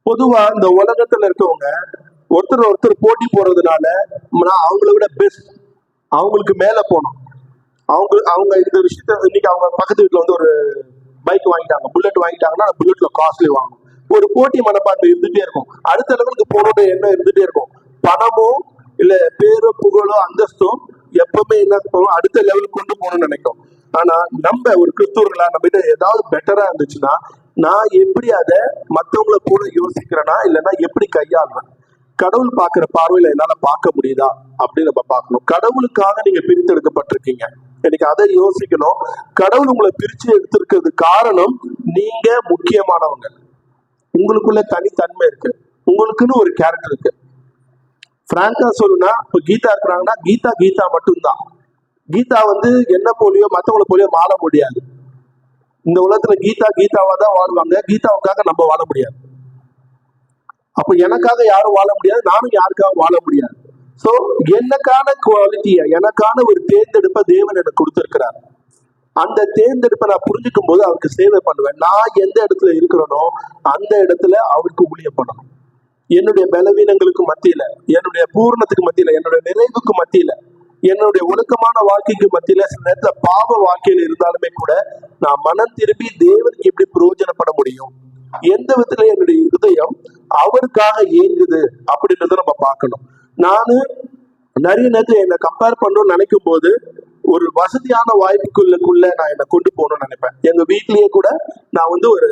பொதுவா இந்த உலகத்துல இருக்கவங்க ஒருத்தர் ஒருத்தர் போட்டி போறதுனால நான் அவங்கள விட பெஸ்ட், அவங்களுக்கு மேல போனோம். அவங்க இந்த விஷயத்த இன்னைக்கு அவங்க பக்கத்து வீட்டுல வந்து ஒரு பைக் வாங்கிட்டாங்க, புல்லட் வாங்கிட்டாங்கன்னா புல்லட்ல காஸ்ட்லி வாங்கணும். ஒரு போட்டி மனப்பான்மை இருந்துட்டே இருக்கும். அடுத்த லெவலுக்கு போகணுன்ற எண்ணம் இருந்துட்டே இருக்கும். பணமோ இல்ல பேரோ புகழோ அந்தஸ்தும் எப்பவுமே என்ன பண்ணுவோம், அடுத்த லெவலுக்கு கொண்டு போகணும்னு நினைக்கும். ஆனா நம்ம ஒரு கிறிஸ்துவர்களா நம்ம கிட்ட ஏதாவது பெட்டரா இருந்துச்சுன்னா நான் எப்படி அதை மற்றவங்களை கூட யோசிக்கிறேன்னா இல்லைன்னா எப்படி கையாளுறேன், கடவுள் பார்க்கிற பார்வையில என்னால பார்க்க முடியுதா அப்படின்னு நம்ம பார்க்கணும். கடவுளுக்காக நீங்க பிரித்தெடுக்கப்பட்டிருக்கீங்க, எனக்கு அதை யோசிக்கணும். கடவுள் உங்களை பிரிச்சு எடுத்திருக்கிறது காரணம் நீங்க முக்கியமானவங்க, உங்களுக்குள்ள தனித்தன்மை இருக்கு, உங்களுக்குன்னு ஒரு கேரக்டர் இருக்கு. பிராங்கா சொல்லணும்னா இப்ப கீதா இருக்கிறாங்கன்னா கீதா கீதா மட்டும்தான். கீதா வந்து என்ன போலியோ மற்றவங்களை போலியோ வாழ முடியாது. இந்த உலகத்துல கீதா கீதாவா தான் வாழ்வாங்க, கீதாவுக்காக நம்ம வாழ முடியாது. அப்ப எனக்காக யாரும் வாழ முடியாது, நானும் யாருக்காக வாழ முடியாது. சோ எனக்கான குவாலிட்டிய, எனக்கான ஒரு தேர்ந்தெடுப்பை தேவன் எனக்கு கொடுத்திருக்கிறார். அந்த தேர்ந்தெடுப்பை நான் புரிஞ்சுக்கும் போது அவருக்கு சேவை பண்ணுவேன். நான் எந்த இடத்துல இருக்கிறேனோ அந்த இடத்துல அவருக்கு ஊழியம் பண்ணணும். என்னுடைய பலவீனங்களுக்கு மத்தியில, என்னுடைய பூர்ணத்துக்கு மத்தியில, என்னுடைய நிறைவுக்கு மத்தியில, என்னுடைய ஒழுக்கமான வாழ்க்கைக்கு மத்தியில, சில நேரத்துல பாவ வாழ்க்கையில இருந்தாலுமே கூட நான் மனம் திரும்பி தேவனுக்கு எப்படி பிரயோஜனப்பட முடியும், எந்த விதத்துல என்னுடைய இருதயம் அவருக்காக இயங்குது அப்படின்றத நம்ம பார்க்கணும். நானு நிறைய நேரத்துல என்னை கம்பேர் பண்ணணும்னு நினைக்கும் போது ஒரு வசதியான வாய்ப்புக்குள்ள நான் என்னை கொண்டு போகணும்னு நினைப்பேன். எங்க வீட்லயே கூட நான் வந்து ஒரு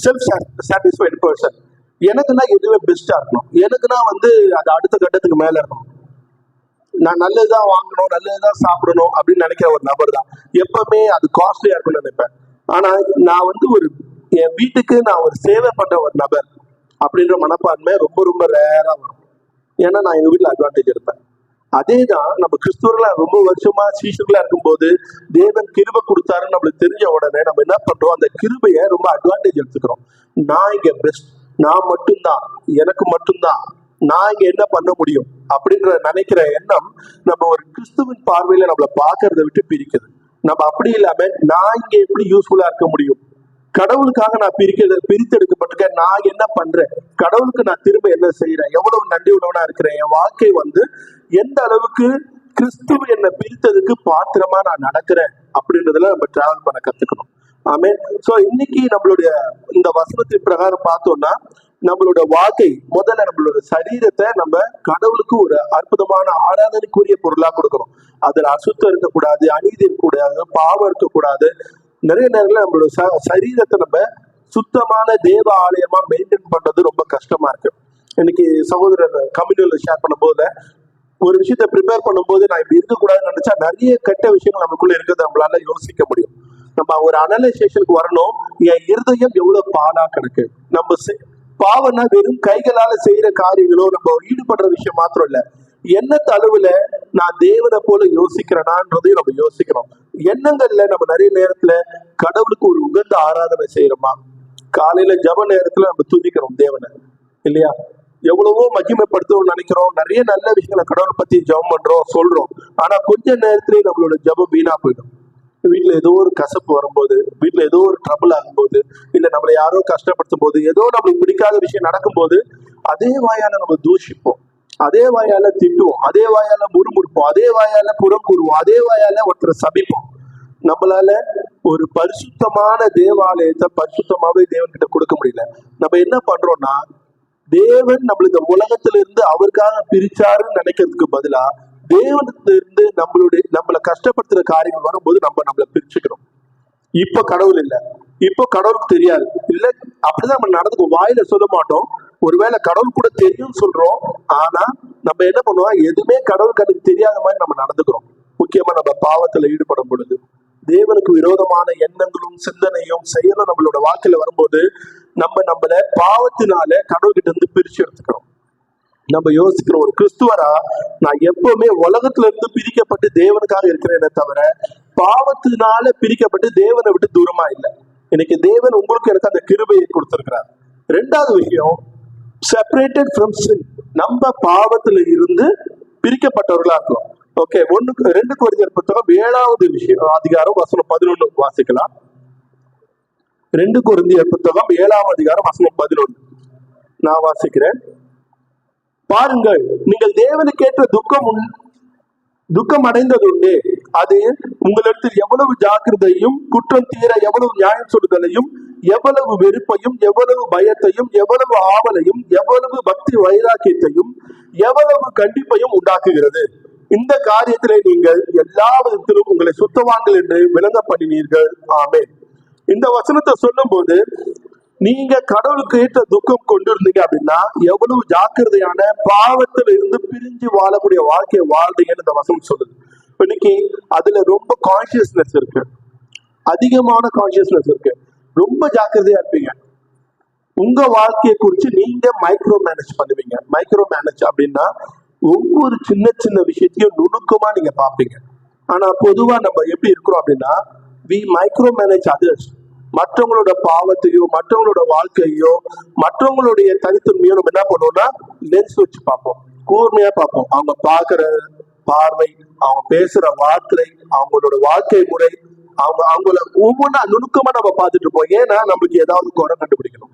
செல்ஃப் சாட்டிஸ்ஃபைடு பர்சன். எனக்குன்னா எதுவுமே பெஸ்டா இருக்கணும், எனக்குன்னா வந்து அது அடுத்த கட்டத்துக்கு மேல இருக்கணும். நான் நல்லதுதான் வாங்கணும், நல்லதுதான் சாப்பிடணும் அப்படின்னு நினைக்கிற ஒரு நபர் தான். எப்பவுமே அது காஸ்ட்லியா இருக்கும்னு நினைப்பேன். ஆனா நான் வந்து ஒரு என் வீட்டுக்கு நான் ஒரு சேவை பண்ற ஒரு நபர் அப்படின்ற மனப்பான்மை ரொம்ப ரொம்ப ரேரா வரும். ஏன்னா நான் எங்க வீட்டுல அட்வான்டேஜ் எடுப்பேன். அதே தான் நம்ம கிறிஸ்துவர்களா ரொம்ப வருஷமா சீஷர்களா இருக்கும்போது தேவன் கிருபை கொடுத்தாருன்னு நம்மளுக்கு தெரிஞ்ச உடனே நம்ம என்ன பண்றோம், அந்த கிருபையை ரொம்ப அட்வான்டேஜ் எடுத்துக்கிறோம். நான் இங்க பெஸ்ட், நான் மட்டும்தான், எனக்கு மட்டும்தான், நான் இங்க என்ன பண்ண முடியும் அப்படின்ற நினைக்கிற எண்ணம் நம்ம ஒரு கிறிஸ்துவின் பார்வையில நம்மளை பார்க்கறத விட்டு பிரிக்குது. நம்ம அப்படி இல்லாம நான் இங்க எப்படி யூஸ்ஃபுல்லா இருக்க முடியும், கடவுளுக்காக நான் பிரித்தெடுக்கப்பட்டிருக்கேன், நான் என்ன பண்றேன், கடவுளுக்கு நான் திரும்ப என்ன செய்யறேன், எவ்வளவு நன்றி உள்ளவனா இருக்கிறேன், என் வாழ்க்கை வந்து எந்த அளவுக்கு கிறிஸ்துவ என்னை பிரித்ததுக்கு பாத்திரமா நான் நடக்கிறேன் அப்படின்றதுல நம்ம டிராவல் பண்ண கத்துக்கணும். ஆமென். சோ இன்னைக்கு நம்மளுடைய இந்த வசனத்தின் பிரகாரம் பார்த்தோம்னா நம்மளோட வாழ்க்கை முதல்ல நம்மளோட சரீரத்தை நம்ம கடவுளுக்கு ஒரு அற்புதமான ஆராதனைக்குரிய பொருளா கொடுக்கணும். அதுல அசுத்தம் இருக்கக்கூடாது, அநீதி இருக்கக்கூடாது, பாவம் இருக்கக்கூடாது. நிறைய நேரங்கள்ல நம்மளோட சரீரத்தை நம்ம சுத்தமான தேவ ஆலயமா மெயின்டைன் பண்றது ரொம்ப கஷ்டமா இருக்கு. இன்னைக்கு சகோதரர் கம்யூனிட்டியில ஷேர் பண்ணும் போது ஒரு விஷயத்த ப்ரிப்பேர் பண்ணும்போது நான் இப்படி இருக்கக்கூடாதுன்னு நினைச்சா நிறைய கெட்ட விஷயங்கள் நமக்குள்ள இருக்கிறது நம்மளால யோசிக்க முடியும். நம்ம ஒரு அனலைசேஷனுக்கு வரணும், என் இருதயம் எவ்வளவு பாலா கிடக்கு. நம்ம பாவம்னா வெறும் கைகளால செய்யற காரியங்களோ நம்ம ஈடுபடுற விஷயம் மாத்திரம் இல்ல, என்ன தளவுல நான் தேவனை போல யோசிக்கிறேனான்றதையும் நம்ம யோசிக்கிறோம். எண்ணங்கள்ல நம்ம நிறைய நேரத்துல கடவுளுக்கு ஒரு உகந்த ஆராதனை செய்யறோமா, காலையில ஜப நேரத்துல நம்ம துதிக்கிறோம் தேவனை இல்லையா, எவ்வளவோ மகிமைப்படுத்தணும்னு நினைக்கிறோம், நிறைய நல்ல விஷயங்களை கடவுளை பத்தி ஜபம் பண்றோம் சொல்றோம். ஆனா கொஞ்ச நேரத்திலேயே நம்மளோட ஜபம் வீணா போயிடும். வீட்டுல ஏதோ ஒரு கசப்பு வரும்போது, வீட்டுல ஏதோ ஒரு ட்ரபிள் ஆகும்போது, இல்ல நம்மளை யாரோ கஷ்டப்படுத்தும் போது, ஏதோ நம்மளுக்கு பிடிக்காத விஷயம் நடக்கும்போது அதே வாயால நம்ம தூஷிப்போம், அதே வாயால திட்டுவோம், அதே வாயால முறுமுறுப்போம், அதே வாயால புறம் கூறுவோம், அதே வாயால ஒருத்தரை சபிப்போம். நம்மளால ஒரு பரிசுத்தமான தேவாலயத்தை பரிசுத்தமாவே தேவன் கிட்ட கொடுக்க முடியல. நம்ம என்ன பண்றோம்னா தேவன் நம்மள இந்த உலகத்துல இருந்து அவருக்காக பிரிச்சாருன்னு நினைக்கிறதுக்கு பதிலா தேவனத்துல இருந்து நம்மளை கஷ்டப்படுத்துற காரியங்கள் வரும்போது நம்மளை பிரிச்சுக்கிறோம். இப்ப கடவுள் இல்ல, இப்போ கடவுளுக்கு தெரியாது இல்ல, அப்படிதான் நம்ம நடந்துக்கும். வாயில சொல்ல மாட்டோம், ஒருவேளை கடவுள் கூட தெரியும் சொல்றோம், ஆனா நம்ம என்ன பண்ணுவோம், எதுவுமே கடவுள் கண்ணுக்கு தெரியாத மாதிரி நம்ம நடந்துக்கிறோம். முக்கியமா நம்ம பாவத்துல ஈடுபடும் பொழுது தேவனுக்கு விரோதமான எண்ணங்களும் சிந்தனையும் செயலும் நம்மளோட வாழ்க்கையில வரும்போது நம்மள பாவத்தினால கடவுள்கிட்ட இருந்து பிரிச்சு எடுத்துக்கிறோம். நம்ம யோசிக்கிறோம், ஒரு கிறிஸ்துவரா நான் எப்பவுமே உலகத்துல இருந்து பிரிக்கப்பட்டு தேவனுக்காக இருக்கிறேனே தவிர பாவத்தினால பிரிக்கப்பட்டு தேவனை விட்டு தூரமா இல்லை. இன்னைக்கு தேவன் உங்களுக்கு எனக்கு அந்த கிருபையை கொடுத்திருக்கிறார். ரெண்டாவது விஷயம், செப்பரேட்டட் ஃப்ரம் சின், நம்ம பாவத்துல இருந்து பிரிக்கப்பட்டவர்களா இருக்கிறோம். ஓகே, 2 கொரிந்தியர் புத்தகம் 7வது அதிகாரம் வசனம் 11 வாசிக்கலாம். 2 கொரிந்தியர் புத்தகம் 7ஆம் அதிகாரம் வசனம் 11. நான் வாசிக்கிறேன். பாருங்கள், நீங்கள் தேவனுக்கேற்ற துக்கம் அடைந்ததுண்டு. அது உங்களிடத்தில் எவ்வளவு ஜாக்கிரதையும், குற்றம் தீர எவ்வளவு நியாயம் சொல்லுதலையும், எவ்வளவு வெறுப்பையும், எவ்வளவு பயத்தையும், எவ்வளவு ஆவலையும், எவ்வளவு பக்தி வைராக்கியத்தையும், எவ்வளவு கண்டிப்பையும் உண்டாக்குகிறது. இந்த காரியத்திலே நீங்கள் எல்லா விதத்திலும் உங்களை சுத்தவான்கள் என்று விளங்க பண்ணினீர்கள். ஆமென். இந்த வசனத்தை சொல்லும் போது, நீங்க கடவுளுக்கு ஏற்ற துக்கம் கொண்டு இருந்தீங்க அப்படின்னா எவ்வளவு ஜாக்கிரதையான பாவத்துல இருந்து பிரிஞ்சு வாழக்கூடிய வாழ்க்கையை வாழ்றீங்கன்னு இந்த வசனம் சொல்லுது. இன்னைக்கு அதுல ரொம்ப கான்சியஸ்னஸ் இருக்கு, அதிகமான கான்சியஸ்னஸ் இருக்கு. ரொம்ப ஜாக்கிரதையா இருப்பீங்க. உங்க வாழ்க்கையை குறிச்சு நீங்க மைக்ரோ மேனேஜ் பண்ணுவீங்க. மைக்ரோ மேனேஜ் அப்படின்னா ஒவ்வொரு சின்ன சின்ன விஷயத்தையும் நுணுக்கமா நீங்க பார்ப்பீங்க. ஆனா பொதுவா நம்ம எப்படி இருக்கிறோம் அப்படின்னா, வி மைக்ரோ மேனேஜ் அதர்ஸ். மற்றவங்களோட பாவத்தையோ, மற்றவங்களோட வாழ்க்கையோ, மற்றவங்களுடைய தனித்தன்மையோ நம்ம என்ன பண்ணுவோம்னா லென்ஸ் வச்சு பார்ப்போம், கூர்மையா பார்ப்போம். அவங்க பார்க்கிற பார்வை, அவங்க பேசுற வார்த்தை, அவங்களோட வாழ்க்கை முறை, அவங்கள ஒவ்வொன்றா நுணுக்கமா நம்ம பார்த்துட்டு இருப்போம். ஏன்னா நம்மளுக்கு ஏதாவது குறை கண்டுபிடிக்கணும்.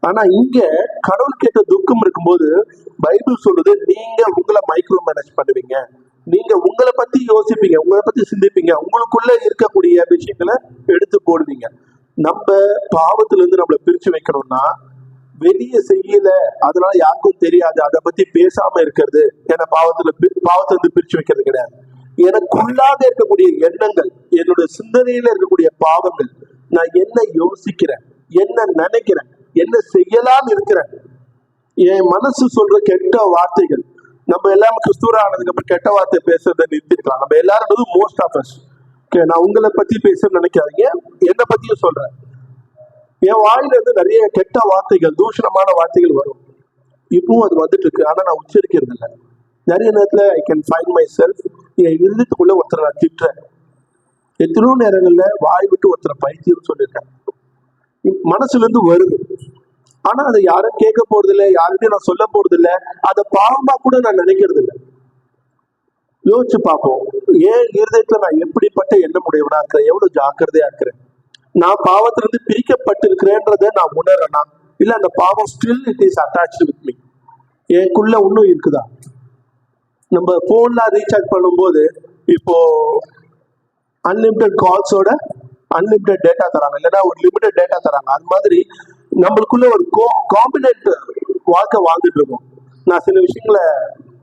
ஆனா இங்க கடவுள் கேட்ட துக்கம் இருக்கும்போது பைபிள் சொல்லுது, நீங்க உங்களை மைக்ரோ மேனேஜ் பண்ணுவீங்க. நீங்க உங்களை பத்தி யோசிப்பீங்க, உங்களை பத்தி சிந்திப்பீங்க, உங்களுக்குள்ள இருக்கக்கூடிய விஷயங்களை எடுத்து போடுவீங்க. நம்ம பாவத்துல இருந்து நம்மளை பிரிச்சு வைக்கணும்னா வெளியே செய்யல, அதனால யாருக்கும் தெரியாது, அதை பத்தி பேசாம இருக்கிறது ஏன்னா பாவத்திலிருந்து பிரிச்சு வைக்கிறது கிடையாது. எனக்குள்ளாக இருக்கக்கூடிய எண்ணங்கள், என்னுடைய சிந்தனையில இருக்கக்கூடிய பாவங்கள், நான் என்ன யோசிக்கிறேன், என்ன நினைக்கிறேன், என்ன செய்யலாம்னு இருக்கிறேன், என் மனசு சொல்ற கெட்ட வார்த்தைகள். நம்ம எல்லாரும் கிறிஸ்துவ ஆனதுக்கு அப்புறம் கெட்ட வார்த்தை பேசுறதை நிறுத்திருக்கலாம். நம்ம எல்லாரும் மோஸ்ட் ஆஃப் அஸ். நான் உங்களை பத்தி பேசுறேன்னு நினைக்காதீங்க, என்னை பத்தியும் சொல்றேன். என் வாயில இருந்து நிறைய கெட்ட வார்த்தைகள், தூஷணமான வார்த்தைகள் வரும். இப்பவும் அது வந்துட்டு இருக்கு, ஆனா நான் உச்சரிக்கிறது இல்லை. நிறைய நேரத்துல I can find myself என் இருதயத்துக்குள்ள ஒருத்தரை நான் திட்டுறேன். எத்தனையோ நேரங்கள்ல வாய் விட்டு ஒருத்தரை பைத்தியம் சொல்லியிருக்கேன், மனசுல இருந்து வருது. ஆனா அதை யாரும் கேட்க போறது இல்லை, யாருக்கும் நான் சொல்ல போறது இல்லை, அதை பாவமா கூட நான் நினைக்கிறது இல்லை. யோசிச்சு பார்ப்போம், ஏன் இருதயத்துல நான் எப்படிப்பட்ட எண்ணம் உடையவனா இருக்கிறேன், எவ்வளவு ஜாக்கிரதையா இருக்கிறேன். நான் பாவத்திலிருந்து பிரிக்கப்பட்டிருக்கிறேன்றதை நான் உணர்றேனா, இல்ல அந்த பாவம் still it is attached with me, எனக்குள்ள இன்னும் இருக்குதா? நம்ம போன்ல ரீசார்ஜ் பண்ணும்போது இப்போ அன்லிமிட்டெட் கால்ஸோட அன்லிமிட்டெட் டேட்டா தராங்க, இல்லைன்னா ஒரு லிமிடெட் டேட்டா தராங்க. அது மாதிரி நம்மளுக்குள்ள ஒரு காம்பினேட் வாழ்க்கை வாழ்ந்துட்டு இருக்கோம். நான் சில விஷயங்களை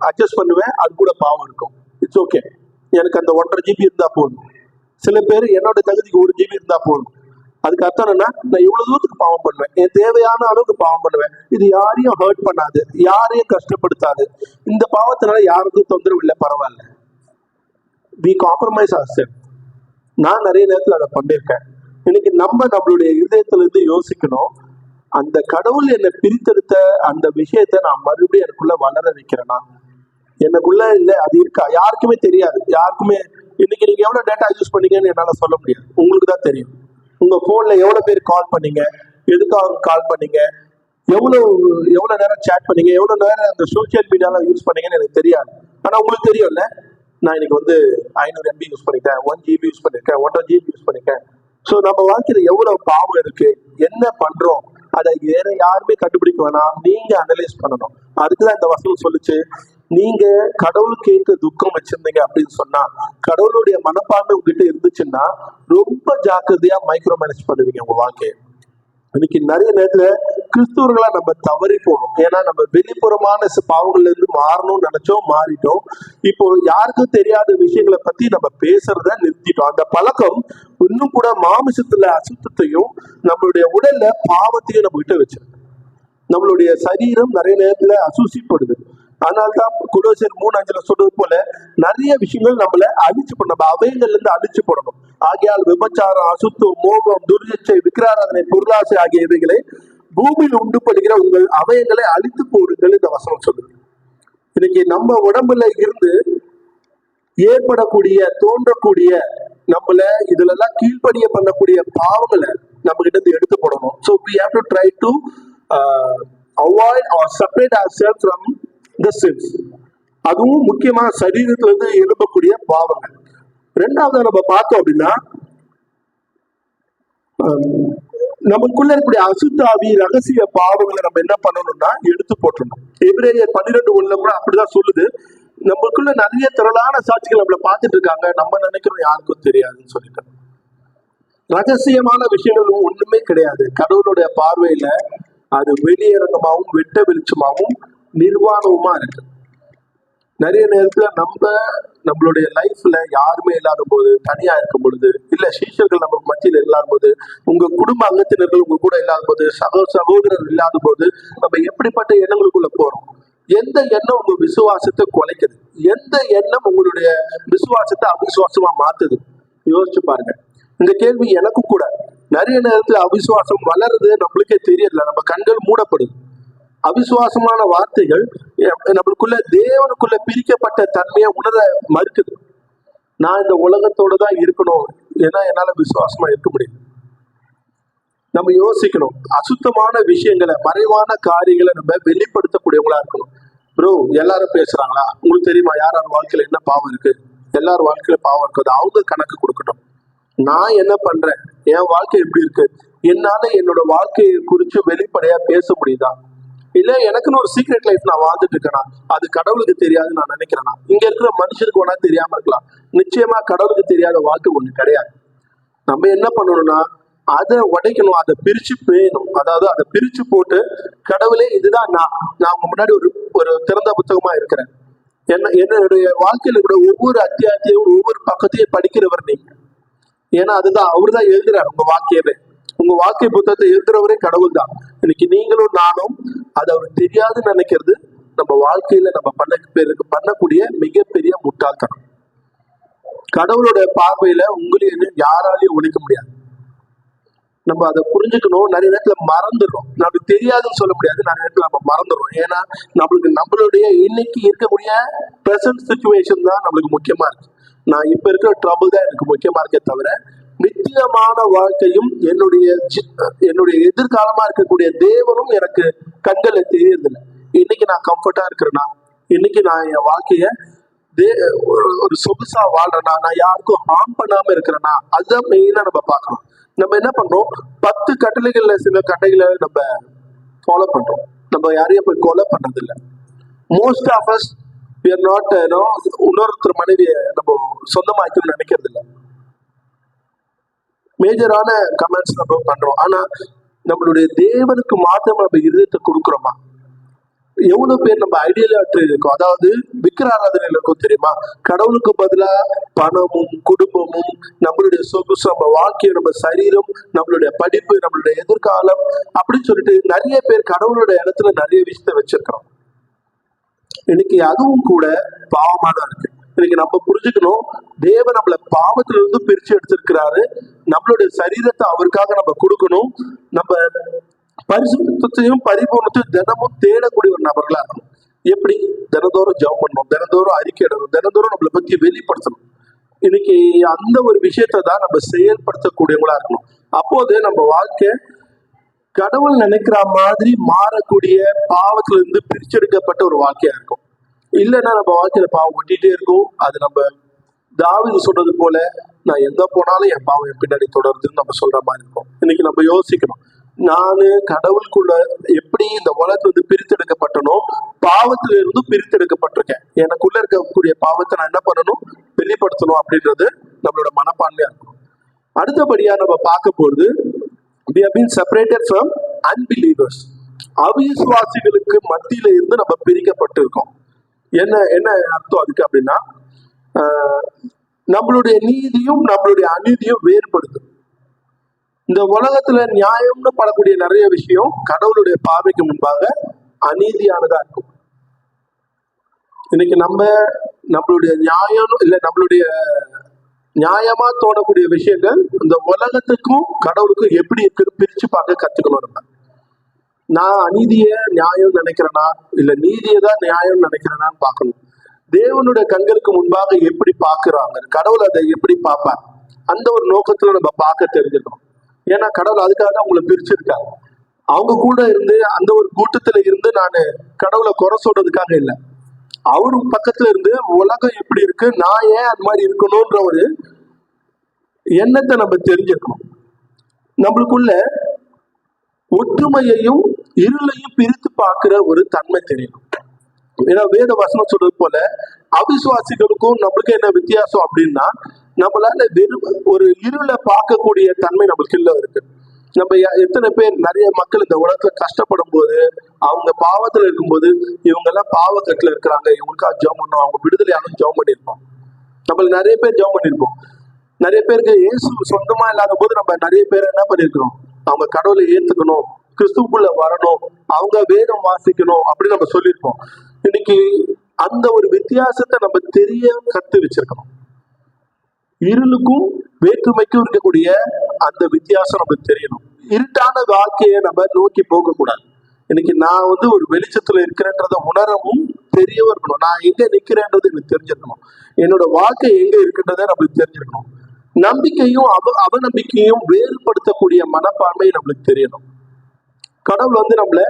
அட்ஜஸ்ட் பண்ணுவேன், அது கூட பாவம் இருக்கும். இட்ஸ் ஓகே, எனக்கு அந்த 1.5 GB இருந்தா போதும். சில பேர் என்னோட தகுதிக்கு 1 GB இருந்தா போதும். அதுக்கு அர்த்தம் என்னன்னா, நான் இவ்வளவு தூரத்துக்கு பாவம் பண்ணுவேன், என் தேவையான அளவுக்கு பாவம் பண்ணுவேன், இது யாரையும் ஹர்ட் பண்ணாது, யாரையும் கஷ்டப்படுத்தாது, இந்த பாவத்தினால யாருக்கும் தொந்தரவு இல்லை, பரவாயில்ல. We compromise ourselves. நான் நிறைய நேரத்தில் அதை பண்ணியிருக்கேன். இன்னைக்கு நம்மளுடைய இதயத்திலிருந்து யோசிக்கணும், அந்த கடவுள் என்னை பிரித்தெடுத்த அந்த விஷயத்த நான் மறுபடியும் எனக்குள்ள வளர வைக்கிறேன்னா, எனக்குள்ள இல்லை அது இருக்கா, யாருக்குமே தெரியாது. யாருக்குமே இன்னைக்கு நீங்க எவ்வளவு டேட்டா யூஸ் பண்ணீங்கன்னு என்னால சொல்ல முடியாது, உங்களுக்கு தான் தெரியும். உங்க போன்ல எவ்வளவு பேர் கால் பண்ணீங்க, எதுக்காக கால் பண்ணீங்க, எவ்வளவு நேரம் சேட் பண்ணீங்க, எவ்வளவு நேரம் அந்த சோசியல் மீடியால யூஸ் பண்ணீங்கன்னு எனக்கு தெரியாது. ஆனா உங்களுக்கு தெரியும்ல, நான் இன்னைக்கு 500 MB யூஸ் பண்ணிட்டேன், 1 GB யூஸ் பண்ணிருக்கேன், 1.5 GB யூஸ் பண்ணிருக்கேன். ஸோ நம்ம வாழ்க்கையில எவ்வளவு பாவம் இருக்கு, என்ன பண்றோம், அதை வேற யாருமே கண்டுபிடிக்க வேணாம், நீங்க அனலைஸ் பண்ணணும். அதுக்குதான் இந்த வசனம் சொல்லுச்சு, நீங்க கடவுளுக்கு ஏற்ற துக்கம் வச்சிருந்தீங்க அப்படின்னு சொன்னா, கடவுளுடைய மனப்பான்மை உங்ககிட்ட இருந்துச்சுன்னா ரொம்ப ஜாக்கிரதையா மைக்ரோ மேனேஜ் பண்ணுவீங்க உங்க வாழ்க்கையை. இன்னைக்கு நிறைய நேரத்துல கிறிஸ்துவர்களா நம்ம தவறி போனோம். ஏன்னா நம்ம வெளிப்புறமான பாவங்கள்ல இருந்து மாறணும்னு நினைச்சோம், மாறிட்டோம். இப்போ யாருக்கும் தெரியாத விஷயங்களை பத்தி நம்ம பேசுறத நிறுத்திட்டோம். அந்த பழக்கம் இன்னும் கூட மாமிசத்துல அசுத்தத்தையும் நம்மளுடைய உடல்ல பாவத்தையும் நம்ம கிட்ட வச்சிருக்கு. நம்மளுடைய சரீரம் நிறைய நேரத்துல அசூசிப்படுது. அதனால்தான் கொலோசியர் 3:5 சொல்றது போல நிறைய விஷயங்கள் நம்மள அழிச்சு போடணும், நம்ம அவயங்கள்ல இருந்து அழிச்சு போடணும். ஆகையால் விபச்சாரம், அசுத்தம், மோகம், துர்ச்சை, விக்கிராராதனை, பொருளாசை ஆகியவைகளை பூமியில் உண்டு பண்ணுகிற உங்கள் அவயங்களை அழித்து போடுங்கள் இந்த வசனம் சொல்லுது. இன்னைக்கு நம்ம உடம்புல இருந்து ஏற்படக்கூடிய, தோன்றக்கூடிய, நம்மள இதுல எல்லாம் கீழ்ப்படிய பண்ணக்கூடிய பாவங்களை நம்ம கிட்ட இருந்து எடுத்து போடணும். So we have to try to avoid or separate ourselves from the sins. அதுவும் முக்கியமா சரீரத்துல இருந்து எழுப்பக்கூடிய பாவங்கள். ரெண்டாவது நம்ம பார்த்தோம் அப்படின்னா நமக்குள்ள இருக்கக்கூடிய அசுத்தாவி ரகசிய பாவங்களை நம்ம என்ன பண்ணணும்னா எடுத்து போட்டணும். எபிரேயர் 12:1 கூட அப்படிதான் சொல்லுது. நமக்குள்ள நிறைய திரளான சாட்சிகள் நம்மள பார்த்துட்டு இருக்காங்க, நம்ம நினைக்கிறோம் யாருக்கும் தெரியாதுன்னு சொல்லிட்டு. ரகசியமான விஷயங்கள் ஒண்ணுமே கிடையாது. கடவுளுடைய பார்வையில அது வெளியரங்கமாகவும் வெட்ட வெளிச்சமாகவும் நிர்வாணமுமா இருக்கு. நிறைய நேரத்துல நம்மளுடைய லைஃப்ல யாருமே இல்லாத போது, தனியா இருக்கும் பொழுது, இல்ல சீஷர்கள் நம்ம மத்தியில இல்லாத போது, உங்க குடும்ப அங்கத்தினர்கள் உங்க கூட இல்லாத போது, சகோதரர் இல்லாத போது நம்ம எப்படிப்பட்ட எண்ணங்களுக்குள்ள போறோம்? எந்த எண்ணம் உங்க விசுவாசத்தை குலைக்குது? எந்த எண்ணம் உங்களுடைய விசுவாசத்தை அவிசுவாசமா மாத்துது? யோசிச்சு பாருங்க. இந்த கேள்வி எனக்கு கூட நிறைய நேரத்துல அவிசுவாசம் வளருது, நம்மளுக்கே தெரியல, நம்ம கண்கள் மூடப்படுது. அவிசுவாசமான வார்த்தைகள் நம்மளுக்குள்ள தேவனுக்குள்ள பிரிக்கப்பட்ட தன்மையை உணர மறுக்குது. நான் இந்த உலகத்தோட தான் இருக்கணும், ஏன்னா என்னால விசுவாசமா இருக்க முடியும். நம்ம யோசிக்கணும். அசுத்தமான விஷயங்களை, மறைவான காரியங்களை நம்ம வெளிப்படுத்தக்கூடியவங்களா இருக்கணும். ப்ரோ, எல்லாரும் பேசுறாங்களா? உங்களுக்கு தெரியுமா யார் வாழ்க்கையில என்ன பாவம் இருக்கு? எல்லாரும் வாழ்க்கையில பாவம் இருக்குது, அவங்க கணக்கு கொடுக்கணும். நான் என்ன பண்றேன், என் வாழ்க்கை எப்படி இருக்கு, என்னால என்னோட வாழ்க்கையை குறித்து வெளிப்படையா பேச முடியுதா? இல்ல எனக்குன்னு ஒரு சீக்ரெட் லைஃப் நான் வாழ்ந்துட்டு இருக்கேனா? அது கடவுளுக்கு தெரியாதுன்னு நான் நினைக்கிறேனா? இங்க இருக்கிற மனுஷருக்கு வேணா தெரியாம இருக்கலாம், நிச்சயமா கடவுளுக்கு தெரியாத வாழ்க்கை ஒண்ணு கிடையாது. நம்ம என்ன பண்ணணும்னா அதை உடைக்கணும், அதை பிரிச்சு பேயணும். அதாவது அதை பிரிச்சு போட்டு, கடவுளே இதுதான் நான் உங்க முன்னாடி ஒரு திறந்த புத்தகமா இருக்கிறேன். என்னுடைய வாழ்க்கையில கூட ஒவ்வொரு அத்தியாயத்தையும் ஒவ்வொரு பக்கத்தையும் படிக்கிறவர் நீங்க. ஏன்னா அதுதான் அவரு தான் எழுதுறாரு உங்க வாக்கியவே. உங்க வாழ்க்கை புத்தகத்தை எழுதுறவரே கடவுள் தான். இன்னைக்கு நீங்களும் நானும் அது அவருக்கு தெரியாதுன்னு நினைக்கிறது நம்ம வாழ்க்கையில நம்ம பண்ணக்கூடிய மிகப்பெரிய முட்டாள்தனம். கடவுளுடைய பார்வையில உங்களையும் யாராலையும் ஒழிக்க முடியாது. நம்ம அதை புரிஞ்சுக்கணும். நிறைய நேரத்துல மறந்துடுறோம், நமக்கு தெரியாதுன்னு சொல்ல முடியாது, நிறைய நேரத்துல நம்ம மறந்துடுறோம். ஏன்னா நம்மளுடைய இன்னைக்கு இருக்கக்கூடிய பிரசன்ட் சிச்சுவேஷன் தான் நம்மளுக்கு முக்கியமா இருக்கு. நான் இப்ப இருக்கிற ட்ரபிள் தான் எனக்கு முக்கியமா இருக்கே தவிர, நித்தியமான வாழ்க்கையும் என்னுடைய எதிர்காலமா இருக்கக்கூடிய தேவனும் எனக்கு கண்களை தெரியறதில்லை. இன்னைக்கு நான் கம்ஃபர்டா இருக்கிறேன்னா, இன்னைக்கு நான் என் வாழ்க்கைய ஒரு சொகுசா வாழ்றேன்னா, நான் யாருக்கும் ஹார்ம் பண்ணாம இருக்கிறேன்னா, அதுதான் மெயினா நம்ம பார்க்கணும். நம்ம என்ன பண்றோம், 10 கட்டளைகள்ல சில கட்டளைகளை நம்ம ஃபாலோ பண்றோம், நம்ம யாரையும் போய் கொலை பண்றது இல்லை. Most of us we are not இன்னொருத்தர் மனைவியை நம்ம சொந்தமாக்கணும்னு நினைக்கிறது இல்லை. மேஜரான கமெண்ட்ஸ் நம்ம பண்றோம். ஆனா நம்மளுடைய தேவனுக்கு மாத்திரம் நம்ம இருதயத்தை கொடுக்குறோமா? எவ்வளவு பேர் நம்ம ஐடியலாட்ரி இருக்கோம், அதாவது விக்கிர ஆராதனையில இருக்கும் தெரியுமா? கடவுளுக்கு பதிலா பணமும் குடும்பமும் நம்மளுடைய சொகுசு, நம்ம வாழ்க்கையை, நம்ம சரீரம், நம்மளுடைய படிப்பு, நம்மளுடைய எதிர்காலம் அப்படின்னு சொல்லிட்டு நிறைய பேர் கடவுளுடைய இடத்துல நிறைய விஷயத்த வச்சிருக்கிறோம். இன்னைக்கு அதுவும் கூட பாவமா தான் இருக்கு. இன்னைக்கு நம்ம புரிஞ்சுக்கணும், தேவன் நம்மள பாவத்துல இருந்து பிரிச்சு எடுத்திருக்கிறாரு. நம்மளுடைய சரீரத்தை அவருக்காக நம்ம கொடுக்கணும். நம்ம பரிசுத்தையும் பரிபூர்ணத்தையும் தினமும் தேடக்கூடிய ஒரு நபர்களா இருக்கணும். எப்படி? தினந்தோறும் ஜெபம் பண்ணணும், தினந்தோறும் அறிக்கை இடணும், தினந்தோறும் நம்மளை பத்தி வெளிப்படுத்தணும். இன்னைக்கு அந்த ஒரு விஷயத்தை தான் நம்ம செயல்படுத்தக்கூடியவங்களா இருக்கணும். அப்போது நம்ம வாழ்க்கை கடவுள் நினைக்கிற மாதிரி மாறக்கூடிய, பாவத்துல இருந்து பிரிச்செடுக்கப்பட்ட ஒரு வாழ்க்கையா இருக்கும். இல்லைன்னா நம்ம வாழ்க்கையில பாவம் ஒட்டிட்டே இருக்கும். அது நம்ம தாவீது சொல்றது போல, நான் எங்க போனாலும் என் பாவம் என் பின்னாடி தொடருதுன்னு நம்ம சொல்ற மாதிரி இருக்கும். இன்னைக்கு நம்ம யோசிக்கணும், நானு கடவுளுக்குள்ள எப்படி இந்த உலகத்துல இருந்து பிரித்தெடுக்கப்பட்டனோ, பாவத்துல இருந்து பிரித்தெடுக்கப்பட்டிருக்கேன். எனக்குள்ள இருக்கக்கூடிய பாவத்தை நான் என்ன பண்ணணும், வெளிப்படுத்தணும் அப்படின்றது நம்மளோட மனப்பான்மையா இருக்கணும். அடுத்தபடியா நம்ம பார்க்க போறது, we have been separated from unbelievers. அவிசுவாசிகளுக்கு மத்தியில இருந்து நம்ம பிரிக்கப்பட்டிருக்கோம். என்ன அர்த்தம் அதுக்கு அப்படின்னா, நம்மளுடைய நீதியும் நம்மளுடைய அநீதியும் வேறுபடுது. இந்த உலகத்துல நியாயம்னு படக்கூடிய நிறைய விஷயம் கடவுளுடைய பார்வைக்கு முன்பாக அநீதியானதா இருக்கும். இன்னைக்கு நம்மளுடைய நியாயம் இல்ல, நம்மளுடைய நியாயமா தோணக்கூடிய விஷயங்கள் இந்த உலகத்துக்கும் கடவுளுக்கும் எப்படி இருக்குன்னு பிரிச்சு பார்க்க கத்துக்கணும். நம்ம நான் அநீதிய நியாயம் நினைக்கிறேனா இல்ல நீதியை தான் நியாயம் நினைக்கிறேனான்னு பார்க்கணும். தேவனுடைய கண்களுக்கு முன்பாக எப்படி பார்க்கிறாங்க, கடவுள் அதை எப்படி பார்ப்பார், அந்த ஒரு நோக்கத்துல நம்ம பார்க்க தெரிஞ்சுக்கணும். ஏன்னா கடவுள் அதுக்காக தான் உங்களை பிரிச்சிருக்காரு. அவங்க கூட இருந்து அந்த ஒரு கூட்டத்துல இருந்து நான் கடவுளை குறை சொல்றதுக்காக இல்லை, அவரு பக்கத்துல இருந்து உலகம் எப்படி இருக்கு, நான் ஏன் அது மாதிரி இருக்கணும்ன்ற ஒரு எண்ணத்தை நம்ம தெரிஞ்சுக்கணும். நம்மளுக்குள்ள ஒற்றுமையையும் இருளையும் பிரித்து பார்க்கிற ஒரு தன்மை தெரியணும். ஏன்னா வேத வசனம் சொல்றது போல அவிசுவாசிகளுக்கும் நம்மளுக்கு என்ன வித்தியாசம் அப்படின்னா, நம்மளால வெறும் ஒரு இருளை பார்க்கக்கூடிய தன்மை நம்மளுக்கு இல்ல இருக்கு. நம்ம எத்தனை பேர், நிறைய மக்கள் இந்த உலகத்துல கஷ்டப்படும் போது, அவங்க பாவத்துல இருக்கும்போது, இவங்க எல்லாம் பாவக்கட்டுல இருக்கிறாங்க, இவங்களுக்காக ஜெபம் பண்ணோம், அவங்க விடுதலையாலும் ஜெபம் பண்ணியிருப்போம். நம்மளுக்கு நிறைய பேர் ஜெபம் பண்ணியிருப்போம். நிறைய பேருக்கு இயேசு சொந்தமா இல்லாத போது நம்ம நிறைய பேர் என்ன பண்ணிருக்கிறோம், அவங்க கடவுளை ஏத்துக்கணும், கிறிஸ்துக்குள்ள வரணும், அவங்க வேதம் வாசிக்கணும் அப்படின்னு நம்ம சொல்லியிருப்போம். இன்னைக்கு அந்த ஒரு வித்தியாசத்தை நம்ம தெரிய கத்து வச்சிருக்கணும். இருளுக்கும் வேற்றுமைக்கும் இருக்கக்கூடிய அந்த வித்தியாசம் நமக்கு தெரியணும். இருட்டான வாழ்க்கையை நம்ம நோக்கி போக கூடாது. இன்னைக்கு நான் ஒரு வெளிச்சத்துல இருக்கிறேன்றத உணரவும் தெரியவும் இருக்கணும். நான் எங்க நிக்கிறேன்றது எனக்கு தெரிஞ்சிருக்கணும். என்னோட வாழ்க்கை எங்க இருக்குன்றத நம்மளுக்கு தெரிஞ்சிருக்கணும். நம்பிக்கையும் அவநம்பிக்கையும் வேறுபடுத்தக்கூடிய மனப்பான்மை நம்மளுக்கு தெரியணும். கடவுள் நம்மள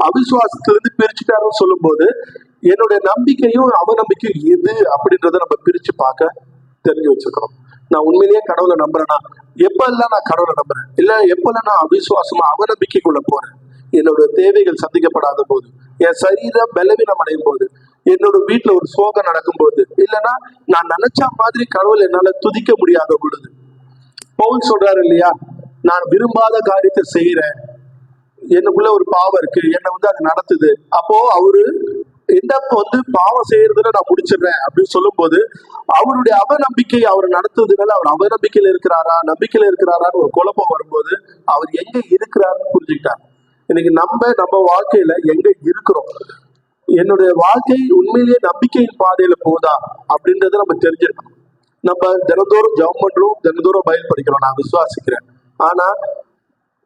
அவிசுவாசத்திலிருந்து பிரிச்சுட்டாருன்னு சொல்லும் போது, என்னுடைய நம்பிக்கையும் அவநம்பிக்கையும் எது அப்படின்றத நம்ம பிரிச்சு பார்க்க தெரிஞ்சு வச்சுக்கிறோம். நான் உண்மையிலேயே கடவுளை நம்புறேன்னா, எப்பெல்லாம் நான் கடவுளை நம்புறேன், இல்ல எப்பெல்லாம் நான் அவிசுவாசமா அவநம்பிக்கைக்குள்ள போறேன், என்னோட தேவைகள் சந்திக்கப்படாத போது, என் சரீரம் பலவீனம் அடையும் போது, என்னோட வீட்டுல ஒரு சோகம் நடக்கும் போது, இல்லைன்னா நான் நினைச்ச மாதிரி கடவுள் என்னால துதிக்க முடியாத பொழுது, பவுல் சொல்றாரு இல்லையா, நான் விரும்பாத காரியத்தை செய்யறேன், எனக்குள்ள ஒரு பாவம் இருக்கு, என்னை அது நடத்துது, அப்போ அவரு எந்த பாவம் செய்யறதுல நான் முடிச்சிடுறேன் அப்படின்னு சொல்லும் போது, அவருடைய அவநம்பிக்கை அவர் நடத்துறதுனால அவர் அவநம்பிக்கையில இருக்கிறாரா நம்பிக்கையில இருக்கிறாரான்னு ஒரு குழப்பம் வரும்போது, அவர் எங்க இருக்கிறாருன்னு புரிஞ்சுக்கிட்டார். இன்னைக்கு நம்ம வாழ்க்கையில எங்க இருக்கிறோம், என்னுடைய வாழ்க்கை உண்மையிலேயே நம்பிக்கையின் பாதையில போதா அப்படின்றத நம்ம தெரிஞ்சிருக்கணும். நம்ம தினந்தோறும் ஜெபம் பண்றோம், தினந்தோறும் பைபிள் படிக்கிறோம், நான் விசுவாசிக்கிறேன். ஆனா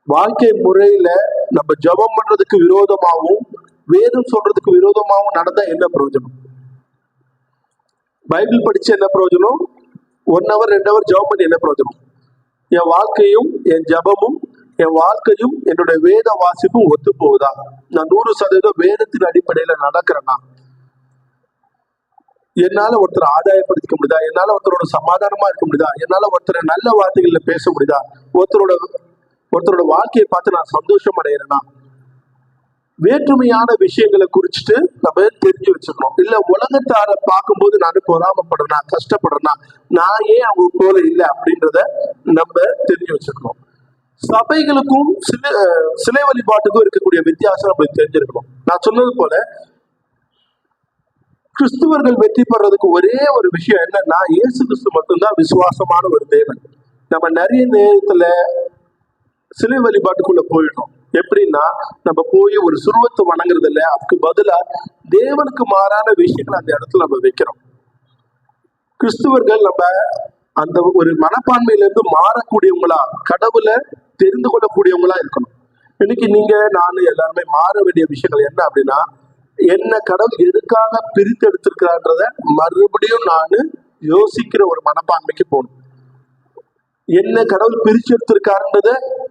வாழ்க்கை முறையில நம்ம ஜெபம் பண்றதுக்கு விரோதமாகவும் வேதம் சொல்றதுக்கு விரோதமாகவும் நடந்தா என்ன பிரயோஜனம்? பைபிள் படிச்சு என்ன பிரயோஜனம்? 1 hour 2 hour ஜெபம் பண்ணி என்ன பிரயோஜனம்? என் வாழ்க்கையும் என் ஜெபமும் என் வாழ்க்கையும் என்னுடைய வேத வாசிப்பும் ஒத்து போகுதா? நான் 100% வேதத்தின் அடிப்படையில நடக்கிறேன்னா என்னால ஒருத்தரை ஆதாயப்படுத்திக்க முடியுதா? என்னால ஒருத்தரோட சமாதானமா இருக்க முடியுதா? என்னால ஒருத்தரை நல்ல வார்த்தைகள்ல பேச முடியுதா? ஒருத்தரோட வாழ்க்கையை பார்த்து நான் சந்தோஷம் அடைகிறேன்னா? வேற்றுமையான விஷயங்களை குறிச்சுட்டு நம்ம தெரிஞ்சு வச்சுக்கணும். இல்ல உலகத்தார பார்க்கும்போது நான் பொறாமப்படுறேன்னா, கஷ்டப்படுறேன்னா, நான் ஏன் அவங்க போல இல்லை அப்படின்றத நம்ம தெரிஞ்சு வச்சுக்கணும். சபைகளுக்கும் சிலை வழிபாட்டுக்கும் இருக்கக்கூடிய வித்தியாசம் நம்மளுக்கு தெரிஞ்சிருக்கணும். நான் சொன்னது போல கிறிஸ்துவர்கள் வெற்றி பெறதுக்கு ஒரே ஒரு விஷயம் என்னன்னா, இயேசு கிறிஸ்து மட்டும்தான் விசுவாசமான ஒரு தேவன். நம்ம நிறைய நேரத்துல சிலை வழிபாட்டுக்குள்ள போயிடும். எப்படின்னா, நம்ம போய் ஒரு சுருவத்தை வணங்குறது இல்லை, அதுக்கு பதிலா தேவனுக்கு மாறான விஷயங்களை அந்த இடத்துல நம்ம வைக்கிறோம். கிறிஸ்துவர்கள் நம்ம அந்த ஒரு மனப்பான்மையிலிருந்து மாறக்கூடியவங்களா, கடவுளை தெரிந்து கொள்ளக்கூடியவங்களா இருக்கணும். இன்னைக்கு நீங்க நானும் எல்லாருமே மாற வேண்டிய விஷயங்கள் என்ன அப்படின்னா, என்ன கடவுள் எதுக்காக பிரித்து எடுத்திருக்கிறான்றத மறுபடியும் நான் யோசிக்கிற ஒரு மனப்பான்மைக்கு போகணும். என்ன கடவுள் பிரிச்சு எடுத்திருக்காருன்றத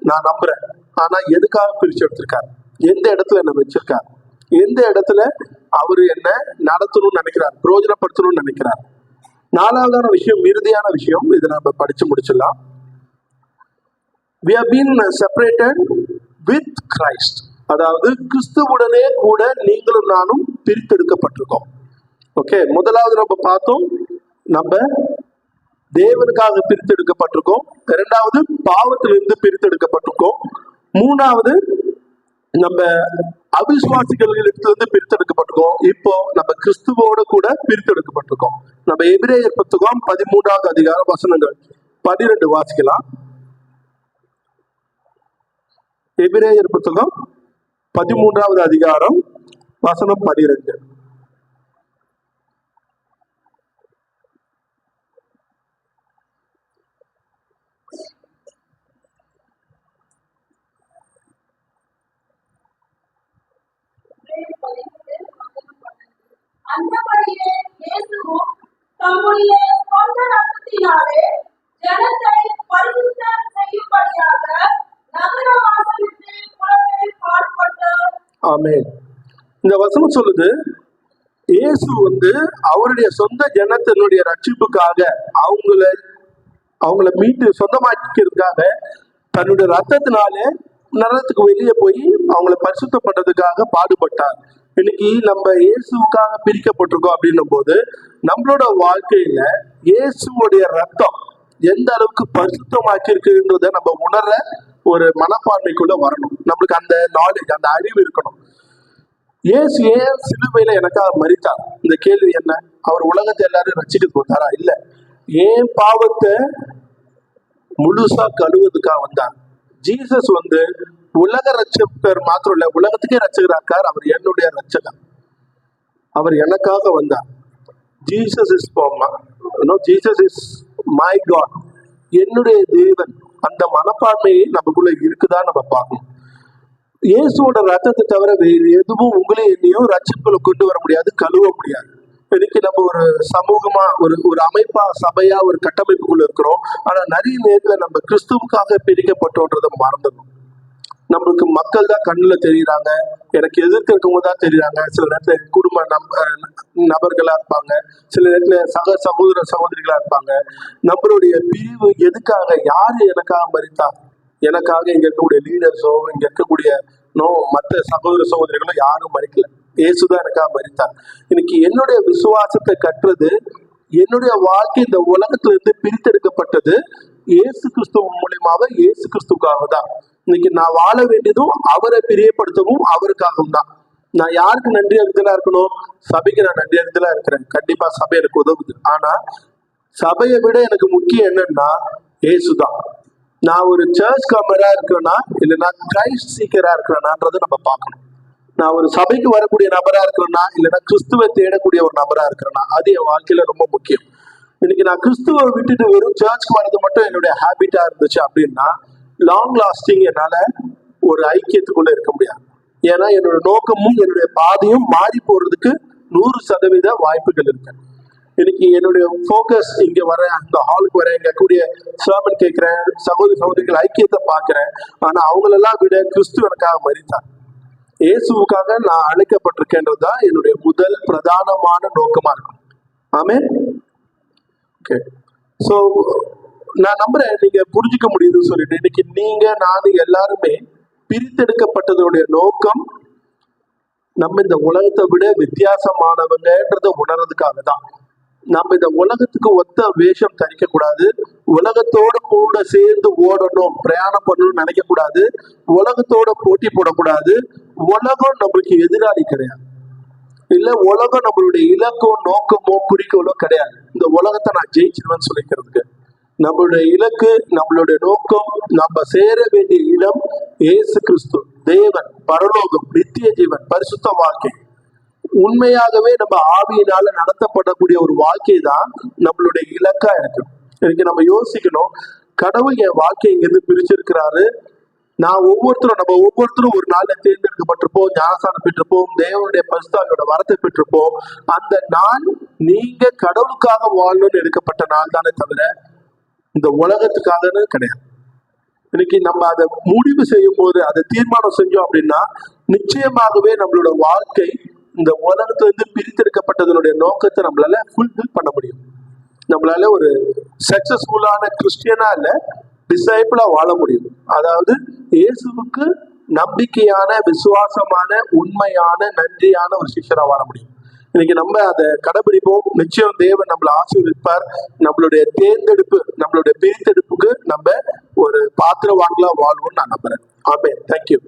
நான் நம்புறேன். ஆனா எதுக்காக பிரிச்சு எடுத்திருக்காரு, எந்த இடத்துல என்ன வச்சிருக்காரு, எந்த இடத்துல அவரு என்ன நடத்தணும்னு நினைக்கிறார், பிரயோஜனப்படுத்தணும்னு நினைக்கிறார். 4வதான விஷயம், இறுதியான விஷயம், இதை நம்ம படிச்சு முடிச்சிடலாம். We have been separated with Christ. அதாவது கிறிஸ்துவுடனே கூட நீங்களும் நானும் பிரித்தெடுக்கப்பட்டிருக்கோம். ஓகே, முதலாவது நம்ம பார்த்தோம், நம்ம தேவனுக்காக பிரித்தெடுக்கப்பட்டிருக்கோம். 2வது பாவத்திலிருந்து பிரித்தெடுக்கப்பட்டிருக்கோம். 3வது நம்ம அவிசுவாசிகளிடத்திலிருந்து பிரித்தெடுக்கப்பட்டிருக்கோம். இப்போ நம்ம கிறிஸ்துவோட கூட பிரித்தெடுக்கப்பட்டிருக்கோம். நம்ம எபிரேயர் புத்தகம் 13வது அதிகாரம் வசனங்கள் 12 வாசிக்கலாம். எபிரேயர் புத்தகம் 13வது அதிகாரம் வசனம் 12. அந்தபடியே இயேசுவும் தம்முடைய சொந்த ரத்தத்தினாலே ஜனத்தை பரிசுத்தம் செய்யும்படியாக நகர வாசலுக்கு புறம்பே பாடுபட்டார். ஆமென். இந்த வசனம் சொல்லுது, இயேசு அவருடைய சொந்த ஜனத்தினுடைய ரட்சிப்புக்காக அவங்கள மீட்டு சொந்தமாக்கிறதுக்காக தன்னுடைய ரத்தத்தினாலே நரகத்துக்கு வெளியே போய் அவங்கள பரிசுத்தம் பண்றதுக்காக பாடுபட்டார். இன்னைக்கு நம்ம இயேசுவுக்காக பிரிக்கப்பட்டிருக்கோம் அப்படின்னும் போது நம்மளோட வாழ்க்கையில இயேசுவோடைய ரத்தம் எந்த அளவுக்கு பரிசுத்தமாக்கி இருக்குன்றத நம்ம உணர்ற ஒரு மனப்பான்மைக்குள்ள வரணும். நம்மளுக்கு அந்த நாலேஜ், அந்த அறிவு இருக்கணும். இயேசு ஏன் சிலுவையில எனக்காக மரித்தார்? இந்த கேள்வி என்ன? அவர் உலகத்தை எல்லாரும் ரசிக்க போட்டாரா? இல்ல, ஏன் பாவத்தை முழுசா கழுவுறதுக்காக வந்தார். ஜீசஸ் உலக ரட்சகர் மாத்திரம் இல்ல, உலகத்துக்கே ரட்சகராக்கார். அவர் என்னுடைய ரட்சகர், அவர் எனக்காக வந்தார். Jesus is Jesus is my God, என்னுடைய தேவன். அந்த மனப்பான்மையை நமக்குள்ள இருக்குதா நம்ம பார்க்கணும். இயேசுவோட ரத்தத்தை தவிர வேறு எதுவும் உங்களே என்னையும் ரட்சிப்புல கொண்டு வர முடியாது, கழுவ முடியாது. இன்னைக்கு நம்ம ஒரு சமூகமா, ஒரு அமைப்பா, சபையா, ஒரு கட்டமைப்புக்குள்ள இருக்கிறோம். ஆனா நிறைய நேரத்துல நம்ம கிறிஸ்துவுக்காக பிரிக்கப்பட்டோன்றதை மறந்துடும். நம்மளுக்கு மக்கள் தான் கண்ணுல தெரியுறாங்க, எனக்கு எதிர்க்க இருக்கவங்க தான் தெரியுறாங்க. சில நேரத்துல குடும்ப நபர்களா இருப்பாங்க, சில நேரத்துல சகோதர சகோதரிகளா இருப்பாங்க. நம்மளுடைய பிரிவு எதுக்காக? யாரு எனக்காக மரித்தா? எனக்காக இங்க இருக்கக்கூடிய லீடர்ஸோ, இங்க இருக்கக்கூடிய மற்ற சகோதர சகோதரிகளோ யாரும் மறிக்கல. இயேசுதான் எனக்காக மரித்தார். இன்னைக்கு என்னுடைய விசுவாசத்தை கட்டுறது, என்னுடைய வாழ்க்கை இந்த உலகத்துல இருந்து பிரித்தெடுக்கப்பட்டது இயேசு கிறிஸ்துவ மூலியமாக, இயேசு கிறிஸ்துக்காக தான். இன்னைக்கு நான் வாழ வேண்டியதும் அவரை பிரியப்படுத்தவும் அவருக்காகவும் தான். நான் யாருக்கு நன்றி அறிதலா இருக்கணும்? சபைக்கு நான் நன்றி அறிதலா இருக்கிறேன். கண்டிப்பா சபை எனக்கு உதவுது. ஆனா சபையை விட எனக்கு முக்கியம் என்னன்னா இயேசுதான். நான் ஒரு சர்ச் கம்பரா இருக்கிறேன்னா இல்ல நான் கிரைஸ்ட் சீக்கரா இருக்கிறேனான்றதை நம்ம பார்க்கணும். நான் ஒரு சபைக்கு வரக்கூடிய நபரா இருக்கிறேன்னா இல்லைன்னா கிறிஸ்துவை தேடக்கூடிய ஒரு நபரா இருக்கிறேன்னா, அது என் வாழ்க்கையில ரொம்ப முக்கியம். இன்னைக்கு நான் கிறிஸ்துவை விட்டுட்டு வெறும் சர்ச்சுக்கு வர்றது மட்டும் என்னுடைய ஹேபிட்டா இருந்துச்சு அப்படின்னா லாங் லாஸ்டிங் என்னால ஒரு ஐக்கியத்துக்குள்ள இருக்க முடியாது. ஏன்னா என்னோட நோக்கமும் என்னுடைய பாதையும் மாறி போறதுக்கு 100% வாய்ப்புகள் இருக்கு. இன்னைக்கு என்னுடைய போக்கஸ் இங்க வர, அந்த ஹாலுக்கு வர, இங்க கூடிய சர்மன் கேட்கிறேன், சகோதரி சகோதரிகள் ஐக்கியத்தை பாக்குறேன். ஆனா அவங்களெல்லாம் விட கிறிஸ்து எனக்காக மரித்தார். இயேசுவுக்காக நான் அழைக்கப்பட்டிருக்கேன்றதுதான் என்னுடைய முதல் பிரதானமான நோக்கமா இருக்கும். ஆமென். ஓகே, ஸோ நான் நம்புறேன் நீங்க புரிஞ்சுக்க முடியுதுன்னு சொல்லிட்டு. இன்னைக்கு நீங்க, நான், எல்லாருமே பிரித்தெடுக்கப்பட்டதனுடைய நோக்கம் நம்ம இந்த உலகத்தை விட வித்தியாசமானவங்கன்றத உணர்றதுக்காக தான். நம்ம இந்த உலகத்துக்கு ஒத்த வேஷம் தரிக்க கூடாது, உலகத்தோட கூட சேர்ந்து ஓடணும், பிரயாணம் பண்ணணும்னு நினைக்க கூடாது, உலகத்தோட போட்டி போடக்கூடாது. உலகம் நம்மளுக்கு எதிராளி கிடையாது, இல்ல உலகம் நம்மளுடைய இலக்கோ நோக்கமோ குறிக்கோளோ கிடையாது. இந்த உலகத்தை நான் ஜெயிச்சிருவேன்னு சொல்லிக்கிறதுக்கு நம்மளுடைய இலக்கு, நம்மளுடைய நோக்கம், நம்ம சேர வேண்டிய இடம் இயேசு கிறிஸ்து, தேவன், பரலோகம், நித்திய ஜீவன், பரிசுத்த வாழ்க்கை. உண்மையாகவே நம்ம ஆவியினால நடத்தப்படக்கூடிய ஒரு வாழ்க்கை தான் நம்மளுடைய இலக்கா இருக்கு. இன்னைக்கு நம்ம யோசிக்கணும், கடவுள் என் வாழ்க்கையை இங்கிருந்து பிரிச்சிருக்கிறாரு. நம்ம ஒவ்வொருத்தரும் ஒரு நாள்ல தேர்ந்தெடுக்கப்பட்டிருப்போம், ஞானஸ்தானம் பெற்றிருப்போம், தேவனுடைய பரிசுத்தாவியோட வரத்தை பெற்றிருப்போம். அந்த நாள் நீங்க கடவுளுக்காக வாழணும்னு எடுக்கப்பட்ட நாள் தானே தவிர இந்த உலகத்துக்காக கிடையாது. இன்னைக்கு நம்ம அதை முடிவு செய்யும் போது, அதை தீர்மானம் செஞ்சோம் அப்படின்னா நிச்சயமாகவே நம்மளோட வாழ்க்கை இந்த உலகத்துல இருந்து பிரித்தெடுக்கப்பட்டதனுடைய நோக்கத்தை நம்மளால ஃபுல்ஃபில் பண்ண முடியும். நம்மளால ஒரு சக்சஸ்ஃபுல்லான கிறிஸ்டியனா இல்ல, டிசைபிளா வாழ முடியும். அதாவது இயேசுவுக்கு நம்பிக்கையான, விசுவாசமான, உண்மையான, நன்றியான ஒரு சிஷ்யரா வாழ முடியும். இன்னைக்கு நம்ம அதை கடைபிடிப்போம். நிச்சயம் தேவன் நம்மளை ஆசீர்வதிப்பார். நம்மளுடைய தேர்ந்தெடுப்பு, நம்மளுடைய பிரித்தெடுப்புக்கு நம்ம ஒரு பாத்திரவான்களா வாழ்வோம்னு நான் நம்புறேன். ஆமென். தேங்க்யூ.